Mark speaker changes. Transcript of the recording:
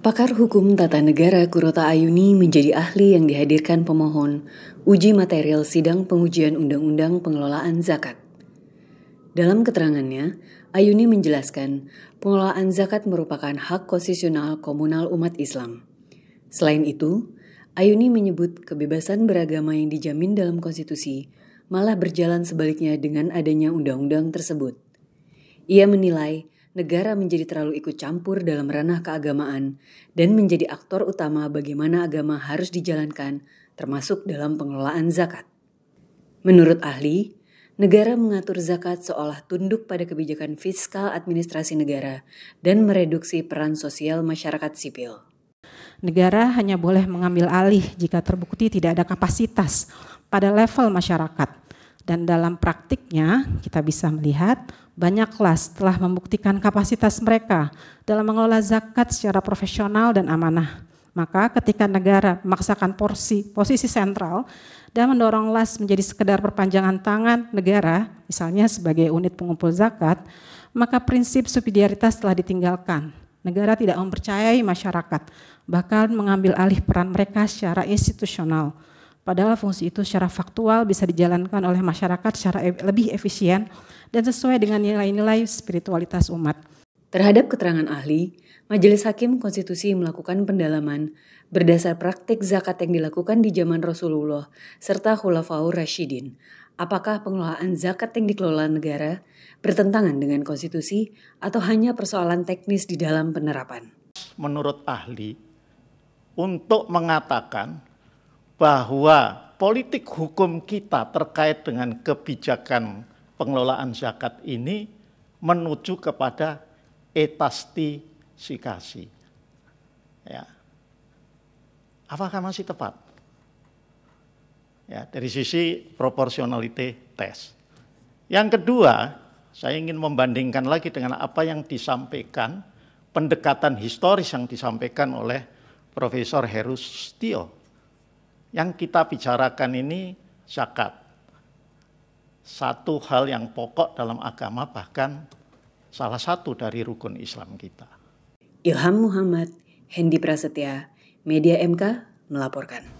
Speaker 1: Pakar Hukum Tata Negara Kurota Ayuni menjadi ahli yang dihadirkan pemohon uji material sidang pengujian Undang-Undang Pengelolaan Zakat. Dalam keterangannya, Ayuni menjelaskan pengelolaan zakat merupakan hak konstitusional komunal umat Islam. Selain itu, Ayuni menyebut kebebasan beragama yang dijamin dalam konstitusi malah berjalan sebaliknya dengan adanya undang-undang tersebut. Ia menilai negara menjadi terlalu ikut campur dalam ranah keagamaan dan menjadi aktor utama bagaimana agama harus dijalankan, termasuk dalam pengelolaan zakat. Menurut ahli, negara mengatur zakat seolah tunduk pada kebijakan fiskal administrasi negara dan mereduksi peran sosial masyarakat sipil.
Speaker 2: Negara hanya boleh mengambil alih jika terbukti tidak ada kapasitas pada level masyarakat. Dan dalam praktiknya kita bisa melihat banyak kelas telah membuktikan kapasitas mereka dalam mengelola zakat secara profesional dan amanah. Maka ketika negara memaksakan posisi sentral dan mendorong LAS menjadi sekedar perpanjangan tangan negara, misalnya sebagai unit pengumpul zakat, maka prinsip subsidiaritas telah ditinggalkan. Negara tidak mempercayai masyarakat, bahkan mengambil alih peran mereka secara institusional. Padahal fungsi itu secara faktual bisa dijalankan oleh masyarakat secara lebih efisien dan sesuai dengan nilai-nilai spiritualitas umat.
Speaker 1: Terhadap keterangan ahli, Majelis Hakim Konstitusi melakukan pendalaman berdasar praktik zakat yang dilakukan di zaman Rasulullah serta Khulafaur Rasyidin. Apakah pengelolaan zakat yang dikelola negara bertentangan dengan konstitusi atau hanya persoalan teknis di dalam penerapan?
Speaker 3: Menurut ahli, untuk mengatakan bahwa politik hukum kita terkait dengan kebijakan pengelolaan zakat ini menuju kepada etastifikasi. Ya. Apakah masih tepat? Ya, dari sisi proportionality test. Yang kedua, saya ingin membandingkan lagi dengan apa yang disampaikan, pendekatan historis yang disampaikan oleh Profesor Heru Sustio. Yang kita bicarakan ini zakat. Satu hal yang pokok dalam agama, bahkan salah satu dari rukun Islam kita.
Speaker 1: Ilham Muhammad, Hendi Prasetya, Media MK melaporkan.